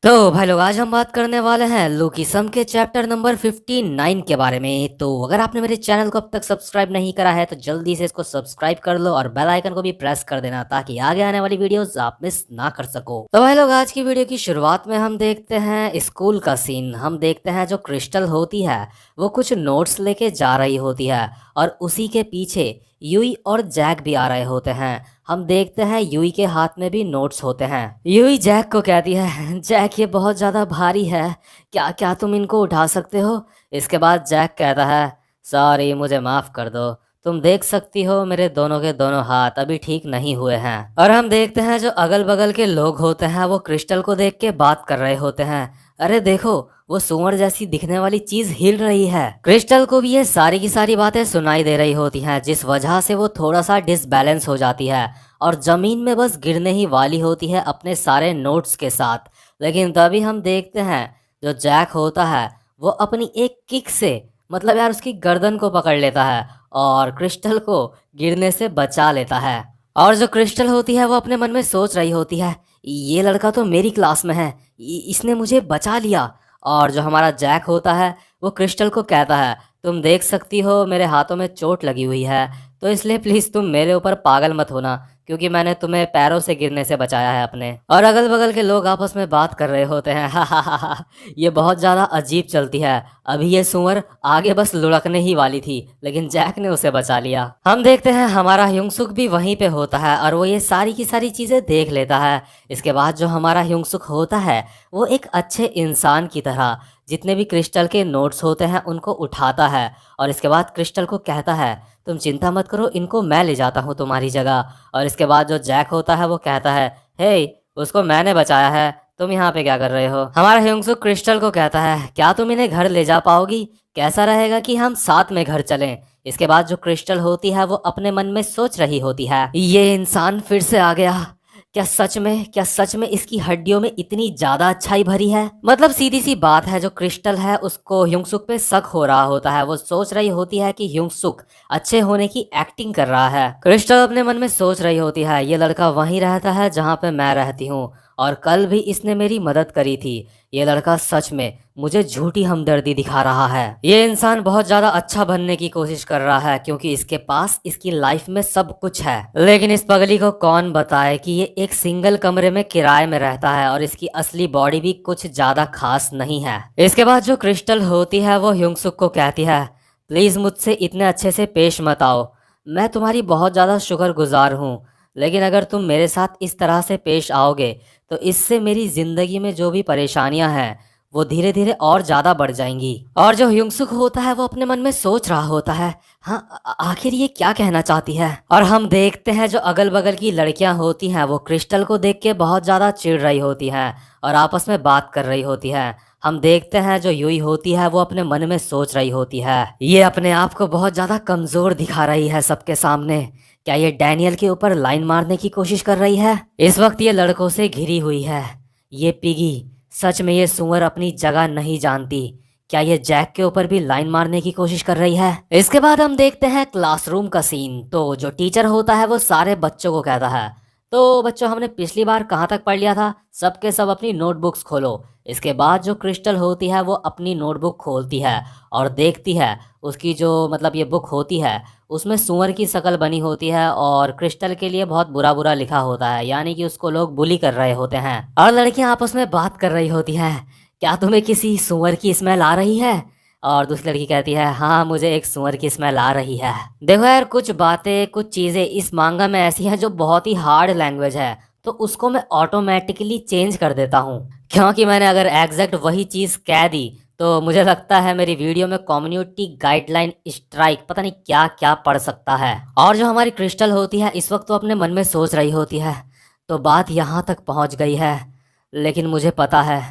तो भाई लोग आज हम बात करने वाले हैं लुकिसम के चैप्टर नंबर 59 के बारे में। तो अगर आपने मेरे चैनल को अब तक सब्सक्राइब नहीं करा है तो जल्दी से इसको सब्सक्राइब कर लो और बेल आइकन को भी प्रेस कर देना ताकि आगे आने वाली वीडियोस आप मिस ना कर सको। तो भाई लोग आज की वीडियो की शुरुआत में हम देखते हैं स्कूल का सीन। हम देखते हैं जो क्रिस्टल होती है वो कुछ नोट्स लेके जा रही होती है और उसी के पीछे यूई और जैक भी आ रहे होते हैं। हम देखते हैं यूई के हाथ में भी नोट्स होते हैं। यूई जैक को कहती है, जैक ये बहुत ज़्यादा भारी है, क्या क्या तुम इनको उठा सकते हो? इसके बाद जैक कहता है, सॉरी मुझे माफ़ कर दो, तुम देख सकती हो मेरे दोनों के दोनों हाथ अभी ठीक नहीं हुए हैं। और हम देखते हैं जो अगल बगल के लोग होते हैं वो क्रिस्टल को देख के बात कर रहे होते हैं। अरे देखो वो सुअर जैसी दिखने वाली चीज हिल रही है। क्रिस्टल को भी ये सारी की सारी बातें सुनाई दे रही होती हैं जिस वजह से वो थोड़ा सा डिसबैलेंस हो जाती है और जमीन में बस गिरने ही वाली होती है अपने सारे नोट्स के साथ। लेकिन तभी हम देखते हैं जो जैक होता है वो अपनी एक किक से मतलब यार उसकी गर्दन को पकड़ लेता है और क्रिस्टल को गिरने से बचा लेता है। और जो क्रिस्टल होती है वो अपने मन में सोच रही होती है, ये लड़का तो मेरी क्लास में है, इसने मुझे बचा लिया। और जो हमारा जैक होता है वो क्रिस्टल को कहता है, तुम देख सकती हो मेरे हाथों में चोट लगी हुई है, तो इसलिए प्लीज़ तुम मेरे ऊपर पागल मत होना क्योंकि मैंने तुम्हें पैरों से गिरने से बचाया है अपने। और अगल बगल के लोग आपस में बात कर रहे होते हैं, हा हा हा हा, ये बहुत ज़्यादा अजीब चलती है, अभी ये सुअर आगे बस लुढ़कने ही वाली थी लेकिन जैक ने उसे बचा लिया। हम देखते हैं हमारा ह्यूंगसुक भी वहीं पे होता है और वो ये सारी की सारी चीज़ें देख लेता है। इसके बाद जो हमारा ह्यूंगसुक होता है वो एक अच्छे इंसान की तरह जितने भी क्रिस्टल के नोट्स होते हैं उनको उठाता है और इसके बाद क्रिस्टल को कहता है, तुम चिंता मत करो, इनको मैं ले जाता हूँ तुम्हारी जगह। और इसके बाद जो जैक होता है वो कहता है, हे उसको मैंने बचाया है, तुम यहाँ पे क्या कर रहे हो? हमारा ह्यूंगसुक क्रिस्टल को कहता है, क्या तुम इन्हें घर ले जा पाओगी? कैसा रहेगा कि हम साथ में घर चलें? इसके बाद जो क्रिस्टल होती है वो अपने मन में सोच रही होती है, ये इंसान फिर से आ गया, क्या सच में इसकी हड्डियों में इतनी ज्यादा अच्छाई भरी है? मतलब सीधी सी बात है, जो क्रिस्टल है उसको ह्यूंगसुक पे शक हो रहा होता है। वो सोच रही होती है कि ह्यूंगसुक अच्छे होने की एक्टिंग कर रहा है। क्रिस्टल अपने मन में सोच रही होती है, ये लड़का वहीं रहता है जहाँ पे मैं रहती हूँ और कल भी इसने मेरी मदद करी थी। ये लड़का सच में मुझे झूठी हमदर्दी दिखा रहा है। ये इंसान बहुत ज्यादा अच्छा बनने की कोशिश कर रहा है क्योंकि इसके पास इसकी लाइफ में सब कुछ है, लेकिन इस पगली को कौन बताए कि ये एक सिंगल कमरे में किराए में रहता है और इसकी असली बॉडी भी कुछ ज्यादा खास नहीं है। इसके बाद जो क्रिस्टल होती है वो ह्यूंगसुक को कहती है, प्लीज मुझसे इतने अच्छे से पेश मत आओ, मैं तुम्हारी बहुत ज्यादा शुक्रगुजार हूँ, लेकिन अगर तुम मेरे साथ इस तरह से पेश आओगे तो इससे मेरी जिंदगी में जो भी परेशानियां हैं वो धीरे धीरे और ज्यादा बढ़ जाएंगी। और जो ह्यूंगसुक होता है वो अपने मन में सोच रहा होता है, हाँ आखिर ये क्या कहना चाहती है? और हम देखते हैं जो अगल बगल की लड़कियां होती हैं वो क्रिस्टल को देख के बहुत ज्यादा चिढ़ रही होती हैं और आपस में बात कर रही होती हैं। हम देखते हैं जो यूई होती है वो अपने मन में सोच रही होती है, ये अपने आप को बहुत ज्यादा कमजोर दिखा रही है सबके सामने, क्या ये डैनियल के ऊपर लाइन मारने की कोशिश कर रही है? इस वक्त ये लड़कों से घिरी हुई है। ये पिगी, सच में ये सुअर अपनी जगह नहीं जानती, क्या ये जैक के ऊपर भी लाइन मारने की कोशिश कर रही है? इसके बाद हम देखते हैं क्लासरूम का सीन। तो जो टीचर होता है वो सारे बच्चों को कहता है, तो बच्चों हमने पिछली बार कहाँ तक पढ़ लिया था, सबके सब अपनी नोटबुक्स खोलो। इसके बाद जो क्रिस्टल होती है वो अपनी नोटबुक खोलती है और देखती है उसकी जो मतलब ये बुक होती है उसमें सुअर की शक्ल बनी होती है और क्रिस्टल के लिए बहुत बुरा बुरा लिखा होता है, यानी कि उसको लोग बुली कर रहे होते हैं। और लड़कियां आपस में बात कर रही होती हैं, क्या तुम्हें किसी सुअर की स्मेल आ रही है? और दूसरी लड़की कहती है, हाँ मुझे एक सुअर की स्मेल आ रही है। देखो यार कुछ बातें कुछ चीज़ें इस मांगा में ऐसी हैं जो बहुत ही हार्ड लैंग्वेज है, तो उसको मैं ऑटोमेटिकली चेंज कर देता हूँ क्योंकि मैंने अगर एग्जैक्ट वही चीज़ कह दी तो मुझे लगता है मेरी वीडियो में कम्युनिटी गाइडलाइन स्ट्राइक पता नहीं क्या क्या पड़ सकता है। और जो हमारी क्रिस्टल होती है इस वक्त तो अपने मन में सोच रही होती है, तो बात यहाँ तक पहुँच गई है, लेकिन मुझे पता है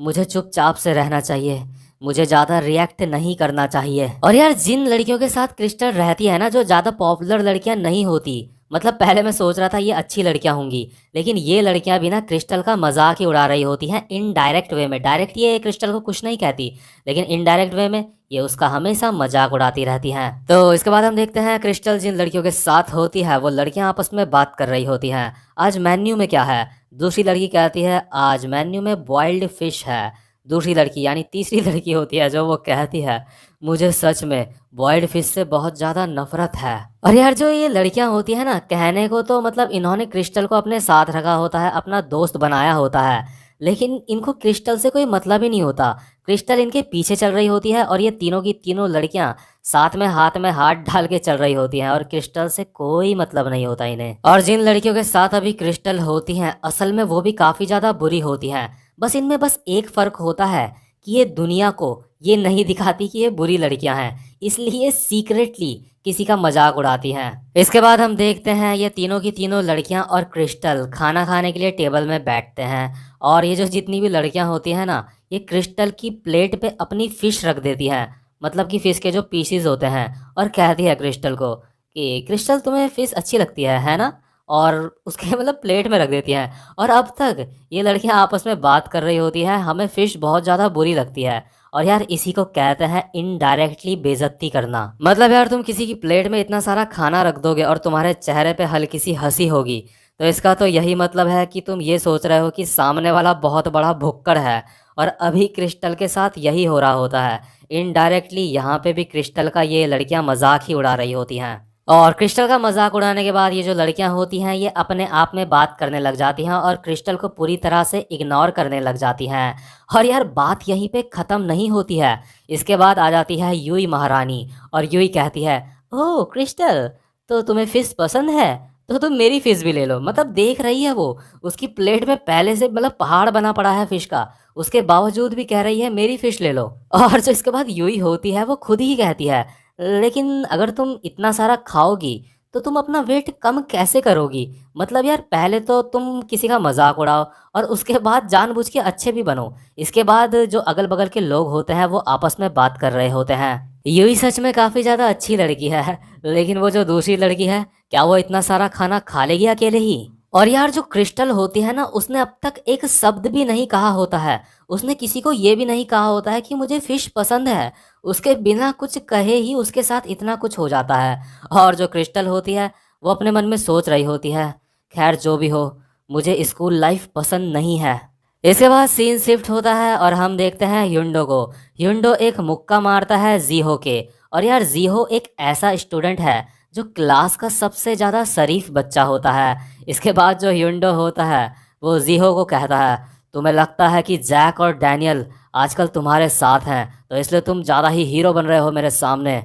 मुझे चुपचाप से रहना चाहिए, मुझे ज़्यादा रिएक्ट नहीं करना चाहिए। और यार जिन लड़कियों के साथ क्रिस्टल रहती है ना, जो ज़्यादा पॉपुलर लड़कियां नहीं होती, मतलब पहले मैं सोच रहा था ये अच्छी लड़कियां होंगी, लेकिन ये लड़कियां भी ना क्रिस्टल का मजाक ही उड़ा रही होती हैं इनडायरेक्ट वे में। डायरेक्ट ये क्रिस्टल को कुछ नहीं कहती, लेकिन इनडायरेक्ट वे में ये उसका हमेशा मजाक उड़ाती रहती हैं। तो इसके बाद हम देखते हैं क्रिस्टल जिन लड़कियों के साथ होती है वो लड़कियां आपस में बात कर रही होती हैं। आज मेन्यू में क्या है? दूसरी लड़की कहती है आज मेन्यू में बॉइल्ड फिश है। दूसरी लड़की यानी तीसरी लड़की होती है जो वो कहती है मुझे सच में बॉइल्ड फिश से बहुत ज़्यादा नफरत है। और यार जो ये लड़कियां होती है ना, कहने को तो मतलब इन्होंने क्रिस्टल को अपने साथ रखा होता है, अपना दोस्त बनाया होता है, लेकिन इनको क्रिस्टल से कोई मतलब ही नहीं होता। क्रिस्टल इनके पीछे चल रही होती है और ये तीनों की तीनों लड़कियां साथ में हाथ में हाथ डाल के चल रही होती हैं और क्रिस्टल से कोई मतलब नहीं होता इन्हें। और जिन लड़कियों के साथ अभी क्रिस्टल होती हैं असल में वो भी काफ़ी ज़्यादा बुरी होती हैं। बस इनमें बस एक फ़र्क होता है कि ये दुनिया को ये नहीं दिखाती कि ये बुरी लड़कियां हैं, इसलिए सीक्रेटली किसी का मजाक उड़ाती हैं। इसके बाद हम देखते हैं ये तीनों की तीनों लड़कियां और क्रिस्टल खाना खाने के लिए टेबल में बैठते हैं। और ये जो जितनी भी लड़कियां होती हैं ना, ये क्रिस्टल की प्लेट पे अपनी फ़िश रख देती हैं, मतलब कि फ़िश के जो पीसीज होते हैं, और कहती है क्रिस्टल को कि क्रिस्टल तुम्हें फ़िश अच्छी लगती है ना, और उसके मतलब प्लेट में रख देती हैं। और अब तक ये लड़कियां आपस में बात कर रही होती हैं हमें फ़िश बहुत ज़्यादा बुरी लगती है। और यार इसी को कहते हैं इनडायरेक्टली बेइज्जती करना। मतलब यार तुम किसी की प्लेट में इतना सारा खाना रख दोगे और तुम्हारे चेहरे पे हल्की सी हंसी होगी, तो इसका तो यही मतलब है कि तुम ये सोच रहे हो कि सामने वाला बहुत बड़ा भुक्कड़ है। और अभी क्रिस्टल के साथ यही हो रहा होता है। इनडायरेक्टली यहाँ पे भी क्रिस्टल का ये लड़कियां मजाक ही उड़ा रही होती हैं। और क्रिस्टल का मजाक उड़ाने के बाद ये जो लड़कियां होती हैं ये अपने आप में बात करने लग जाती हैं और क्रिस्टल को पूरी तरह से इग्नोर करने लग जाती हैं। और यार बात यहीं पे ख़त्म नहीं होती है। इसके बाद आ जाती है यूई महारानी और यूई कहती है ओह क्रिस्टल, तो तुम्हें फ़िश पसंद है, तो तुम मेरी फ़िश भी ले लो। मतलब देख रही है वो उसकी प्लेट में पहले से मतलब पहाड़ बना पड़ा है फ़िश का, उसके बावजूद भी कह रही है मेरी फ़िश ले लो। और जो इसके बाद यूई होती है वो खुद ही कहती है लेकिन अगर तुम इतना सारा खाओगी तो तुम अपना वेट कम कैसे करोगी। मतलब यार पहले तो तुम किसी का मजाक उड़ाओ और उसके बाद जानबूझ के अच्छे भी बनो। इसके बाद जो अगल बगल के लोग होते हैं वो आपस में बात कर रहे होते हैं। यूही सच में काफ़ी ज़्यादा अच्छी लड़की है, लेकिन वो जो दूसरी लड़की है क्या वो इतना सारा खाना खा लेगी अकेले ही। और यार जो क्रिस्टल होती है ना, उसने अब तक एक शब्द भी नहीं कहा होता है। उसने किसी को ये भी नहीं कहा होता है कि मुझे फ़िश पसंद है। उसके बिना कुछ कहे ही उसके साथ इतना कुछ हो जाता है। और जो क्रिस्टल होती है वो अपने मन में सोच रही होती है खैर जो भी हो, मुझे स्कूल लाइफ पसंद नहीं है। इसके बाद सीन शिफ्ट होता है और हम देखते हैं ह्युंडो को। ह्युंडो एक मुक्का मारता है जीहो के। और यार जीहो एक ऐसा स्टूडेंट है जो क्लास का सबसे ज़्यादा शरीफ बच्चा होता है। इसके बाद जो ह्युंडो होता है वो जीहो को कहता है तुम्हें लगता है कि जैक और डैनियल आजकल तुम्हारे साथ हैं तो इसलिए तुम ज़्यादा ही हीरो बन रहे हो मेरे सामने।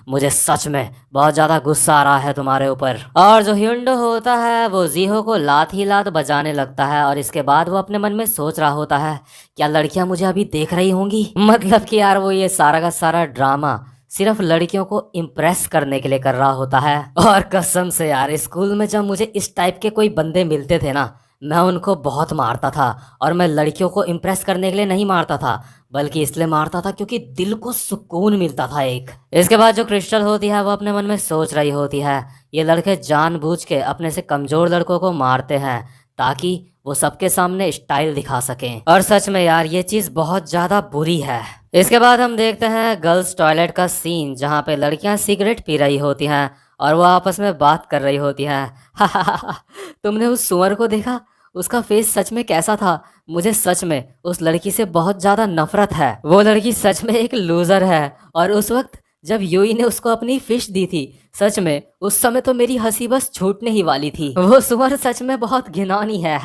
मुझे सच में बहुत ज़्यादा गुस्सा आ रहा है तुम्हारे ऊपर। और जो ह्युंडो होता है वो जीहो को लात ही लात बजाने लगता है। और इसके बाद वो अपने मन में सोच रहा होता है क्या लड़कियां मुझे अभी देख रही होंगी। मतलब कि यार वो ये सारा का सारा ड्रामा सिर्फ लड़कियों को इम्प्रेस करने के लिए कर रहा होता है। और कसम से यार स्कूल में जब मुझे इस टाइप के कोई बंदे मिलते थे ना, मैं उनको बहुत मारता था। और मैं लड़कियों को इम्प्रेस करने के लिए नहीं मारता था, बल्कि इसलिए मारता था क्योंकि दिल को सुकून मिलता था एक। इसके बाद जो क्रिस्टल होती है वो अपने मन में सोच रही होती है ये लड़के जानबूझ के अपने से कमज़ोर लड़कों को मारते हैं ताकि वो सबके सामने स्टाइल दिखा सकें। और सच में यार ये चीज़ बहुत ज़्यादा बुरी है। इसके बाद हम देखते हैं गर्ल्स टॉयलेट का सीन जहाँ पे लड़कियाँ सिगरेट पी रही होती हैं और वो आपस में बात कर रही होती हैं। तुमने उस सुअर को देखा, उसका फेस सच में कैसा था। मुझे सच में उस लड़की से बहुत ज़्यादा नफरत है। वो लड़की सच में एक लूज़र है। और उस वक्त जब यूई ने उसको अपनी फिश दी थी, सच में उस समय तो मेरी हंसी बस छूटने ही वाली थी। वो सुअर सच में बहुत घिनौनी है।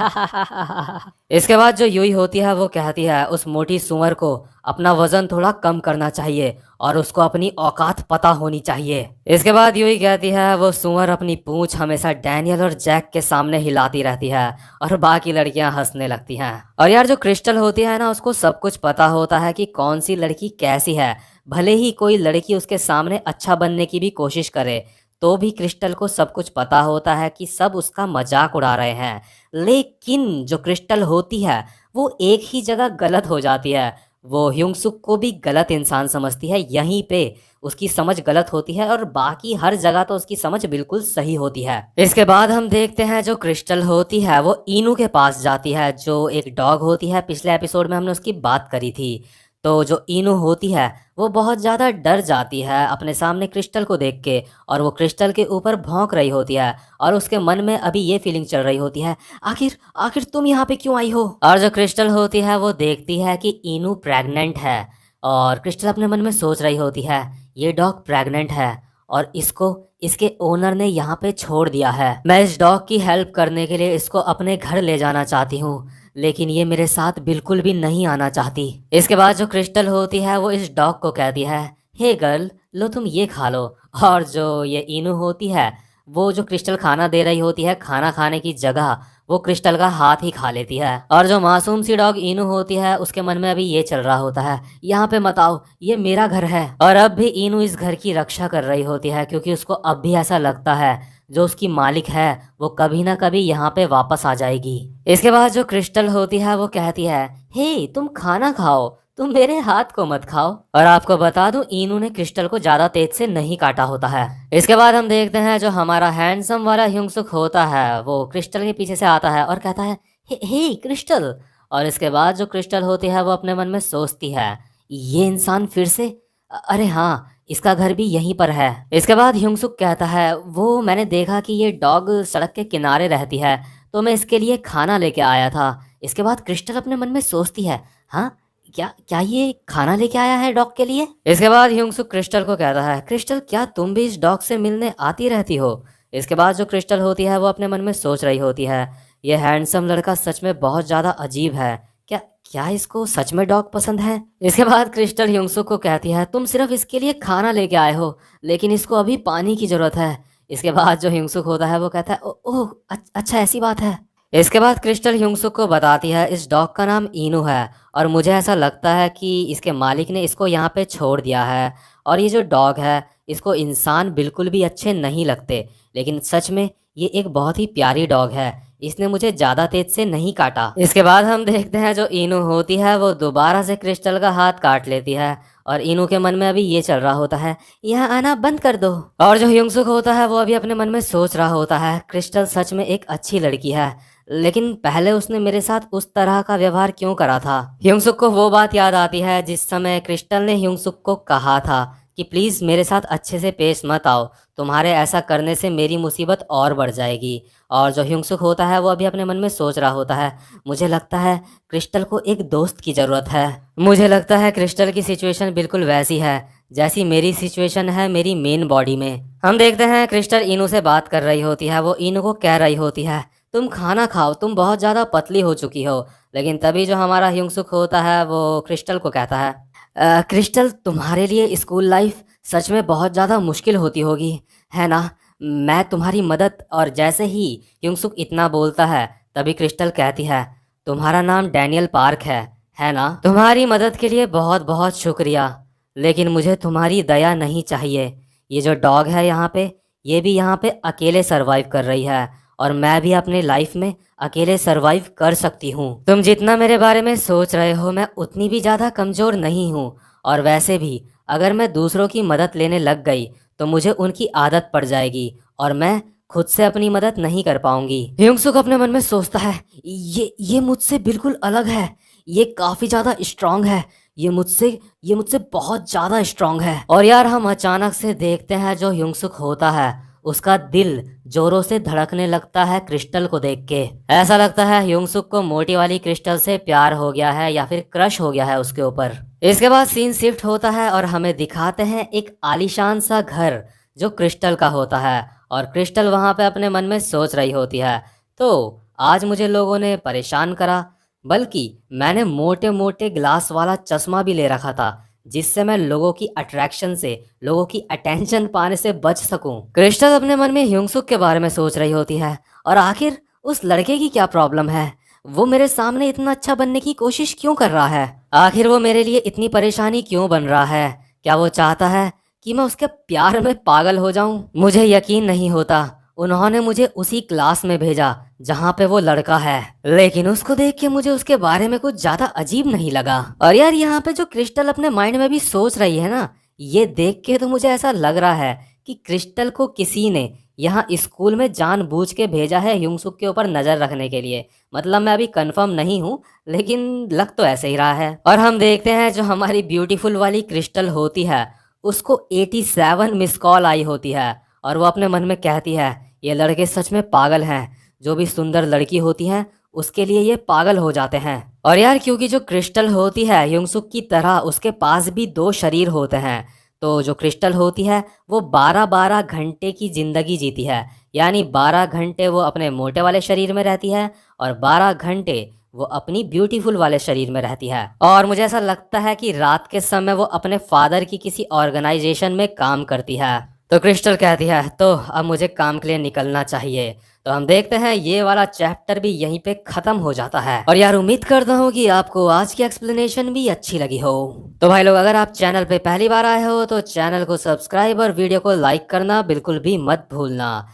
इसके बाद जो यूई होती है वो कहती है उस मोटी सुअर को अपना वजन थोड़ा कम करना चाहिए और उसको अपनी औकात पता होनी चाहिए। इसके बाद यूई कहती है वो सुअर अपनी पूंछ हमेशा डैनियल और जैक के सामने हिलाती रहती है और बाकी लड़कियां हंसने लगती हैं। और यार जो क्रिस्टल होती है ना, उसको सब कुछ पता होता है कि कौन सी लड़की कैसी है। भले ही कोई लड़की उसके सामने अच्छा बनने की भी कोशिश करे तो भी क्रिस्टल को सब कुछ पता होता है कि सब उसका मजाक उड़ा रहे हैं। लेकिन जो क्रिस्टल होती है वो एक ही जगह गलत हो जाती है। वो ह्युंगसुक को भी गलत इंसान समझती है, यहीं पे उसकी समझ गलत होती है और बाकी हर जगह तो उसकी समझ बिल्कुल सही होती है। इसके बाद हम देखते हैं जो क्रिस्टल होती है वो इनू के पास जाती है जो एक डॉग होती है। पिछले एपिसोड में हमने उसकी बात करी थी। तो जो इनू होती है वो बहुत ज़्यादा डर जाती है अपने सामने क्रिस्टल को देख के, और वो क्रिस्टल के ऊपर भौंक रही होती है, और उसके मन में अभी ये फीलिंग चल रही होती है, आखिर आखिर तुम यहाँ पे क्यों आई हो। और जो क्रिस्टल होती है वो देखती है कि इनू प्रेग्नेंट है, और क्रिस्टल अपने मन में सोच रही होती है ये डॉग प्रेग्नेंट है और इसको इसके ओनर ने यहाँ पे छोड़ दिया है। मैं इस डॉग की हेल्प करने के लिए इसको अपने घर ले जाना चाहती हूँ, लेकिन ये मेरे साथ बिल्कुल भी नहीं आना चाहती। इसके बाद जो क्रिस्टल होती है वो इस डॉग को कहती है, हे गर्ल, लो तुम ये खा लो। और जो ये इनू होती है वो जो क्रिस्टल खाना दे रही होती है, खाना खाने की जगह वो क्रिस्टल का हाथ ही खा लेती है। और जो मासूम सी डॉग इनू होती है उसके मन में अभी ये चल रहा होता है, यहाँ पे मत आओ, ये मेरा घर है। और अब भी इनू इस घर की रक्षा कर रही होती है, क्योंकि उसको अब भी ऐसा लगता है जो उसकी मालिक है वो कभी ना कभी यहाँ पे वापस आ जाएगी। इसके बाद जो क्रिस्टल होती है वो कहती है, हे तुम खाना खाओ, तुम मेरे हाथ को मत खाओ। और आपको बता दूं इनू ने क्रिस्टल को ज्यादा तेज से नहीं काटा होता है। इसके बाद हम देखते हैं जो हमारा हैंडसम वाला ह्यूंगसुक होता है वो क्रिस्टल के पीछे से आता है और कहता है, हे क्रिस्टल। और इसके बाद जो क्रिस्टल होती है वो अपने मन में सोचती है, ये इंसान फिर से, अरे हाँ, इसका घर भी यहीं पर है। इसके बाद ह्यूंगसुक कहता है, वो मैंने देखा कि ये डॉग सड़क के किनारे रहती है तो मैं इसके लिए खाना लेके आया था। इसके बाद क्रिस्टल अपने मन में सोचती है, हाँ, क्या क्या ये खाना लेके आया है डॉग के लिए। इसके बाद ह्यूंगसुक क्रिस्टल को कहता है, क्रिस्टल क्या तुम भी इस डॉग से मिलने आती रहती हो। इसके बाद जो क्रिस्टल होती है वो अपने मन में सोच रही होती है, ये हैंडसम लड़का सच में बहुत ज्यादा अजीब है, क्या क्या इसको सच में डॉग पसंद है। इसके बाद क्रिस्टल ह्यूंगसुक को कहती है, तुम सिर्फ इसके लिए खाना लेके आए हो, लेकिन इसको अभी पानी की जरूरत है। इसके बाद जो ह्यूंगसुक होता है वो कहता है, ओह अच्छा ऐसी बात है। इसके बाद क्रिस्टल ह्यूंगसुक को बताती है, इस डॉग का नाम इनू है और मुझे ऐसा लगता है कि इसके मालिक ने इसको यहाँ पे छोड़ दिया है, और ये जो डॉग है इसको इंसान बिल्कुल भी अच्छे नहीं लगते, लेकिन सच में ये एक बहुत ही प्यारी डॉग है, इसने मुझे ज़्यादा तेज से नहीं काटा। इसके बाद हम देखते हैं जो इनू होती है वो दोबारा से क्रिस्टल का हाथ काट लेती है, और इनू के मन में अभी ये चल रहा होता है, यहाँ आना बंद कर दो। और जो ह्यूंगसुक होता है वो अभी अपने मन में सोच रहा होता है, क्रिस्टल सच में एक अच्छी लड़की है, लेकिन पहले उसने मेरे साथ उस तरह का व्यवहार क्यों करा था। ह्यूंगसुक को वो बात याद आती है जिस समय क्रिस्टल ने ह्यूंगसुक को कहा था कि प्लीज़ मेरे साथ अच्छे से पेश मत आओ, तुम्हारे ऐसा करने से मेरी मुसीबत और बढ़ जाएगी। और जो ह्यूंगसुक होता है वो अभी अपने मन में सोच रहा होता है, मुझे लगता है क्रिस्टल को एक दोस्त की ज़रूरत है। मुझे लगता है क्रिस्टल की सिचुएशन बिल्कुल वैसी है जैसी मेरी सिचुएशन है मेरी मेन बॉडी में। हम देखते हैं क्रिस्टल इनू से बात कर रही होती है, वो इनू को कह रही होती है, तुम खाना खाओ, तुम बहुत ज़्यादा पतली हो चुकी हो। लेकिन तभी जो हमारा ह्यूंगसुक होता है वो क्रिस्टल को कहता है, क्रिस्टल तुम्हारे लिए स्कूल लाइफ सच में बहुत ज़्यादा मुश्किल होती होगी, है ना, मैं तुम्हारी मदद। और जैसे ही ह्यूंगसुक इतना बोलता है तभी क्रिस्टल कहती है, तुम्हारा नाम डैनियल पार्क है ना, तुम्हारी मदद के लिए बहुत बहुत शुक्रिया, लेकिन मुझे तुम्हारी दया नहीं चाहिए। ये जो डॉग है यहाँ पे, ये भी यहाँ पे अकेले सरवाइव कर रही है, और मैं भी अपने लाइफ में अकेले सरवाइव कर सकती हूँ। तुम जितना मेरे बारे में सोच रहे हो मैं उतनी भी ज़्यादा कमज़ोर नहीं हूँ, और वैसे भी अगर मैं दूसरों की मदद लेने लग गई तो मुझे उनकी आदत पड़ जाएगी और मैं खुद से अपनी मदद नहीं कर पाऊंगी। ह्यूंगसुक अपने मन में सोचता है, ये मुझसे बिल्कुल अलग है, ये काफ़ी ज़्यादा स्ट्रांग है, ये मुझसे बहुत ज़्यादा स्ट्रांग है। और यार हम अचानक से देखते हैं जो ह्यूंगसुक होता है उसका दिल जोरों से धड़कने लगता है क्रिस्टल को देख के। ऐसा लगता है ह्यूंगसुक को मोटी वाली क्रिस्टल से प्यार हो गया है या फिर क्रश हो गया है उसके ऊपर। इसके बाद सीन शिफ्ट होता है और हमें दिखाते हैं एक आलीशान सा घर जो क्रिस्टल का होता है, और क्रिस्टल वहां पे अपने मन में सोच रही होती है, तो आज मुझे लोगों ने परेशान करा, बल्कि मैंने मोटे मोटे ग्लास वाला चश्मा भी ले रखा था जिससे मैं लोगों की अट्रैक्शन से, लोगों की अटेंशन पाने से बच सकूं। क्रिस्टल अपने मन में ह्यूंगसुक के बारे में सोच रही होती है, और आखिर उस लड़के की क्या प्रॉब्लम है, वो मेरे सामने इतना अच्छा बनने की कोशिश क्यों कर रहा है, आखिर वो मेरे लिए इतनी परेशानी क्यों बन रहा है, क्या वो चाहता है कि मैं उसके प्यार में पागल हो जाऊं। मुझे यकीन नहीं होता उन्होंने मुझे उसी क्लास में भेजा जहाँ पे वो लड़का है, लेकिन उसको देख के मुझे उसके बारे में कुछ ज्यादा अजीब नहीं लगा। और यार यहाँ पे जो क्रिस्टल अपने माइंड में भी सोच रही है ना, ये देख के तो मुझे ऐसा लग रहा है कि क्रिस्टल को किसी ने यहाँ स्कूल में जानबूझ के भेजा है युंगसुक के ऊपर नज़र रखने के लिए। मतलब मैं अभी कंफर्म नहीं हूँ, लेकिन लग तो ऐसे ही रहा है। और हम देखते हैं जो हमारी ब्यूटीफुल वाली क्रिस्टल होती है, उसको 87 मिस कॉल आई होती है और वो अपने मन में कहती है, ये लड़के सच में पागल हैं। जो भी सुंदर लड़की होती हैं उसके लिए ये पागल हो जाते हैं। और यार क्योंकि जो क्रिस्टल होती है युंगसुक की तरह उसके पास भी 2 शरीर होते हैं, तो जो क्रिस्टल होती है वो 12-12 घंटे की ज़िंदगी जीती है। यानी 12 घंटे वो अपने मोटे वाले शरीर में रहती है और 12 घंटे वो अपनी ब्यूटीफुल वाले शरीर में रहती है। और मुझे ऐसा लगता है कि रात के समय वो अपने फादर की किसी ऑर्गेनाइजेशन में काम करती है। तो क्रिस्टल कहती है, तो अब मुझे काम के लिए निकलना चाहिए। तो हम देखते हैं ये वाला चैप्टर भी यहीं पे खत्म हो जाता है। और यार उम्मीद करता हूँ कि आपको आज की एक्सप्लेनेशन भी अच्छी लगी हो। तो भाई लोग, अगर आप चैनल पे पहली बार आए हो तो चैनल को सब्सक्राइब और वीडियो को लाइक करना बिल्कुल भी मत भूलना।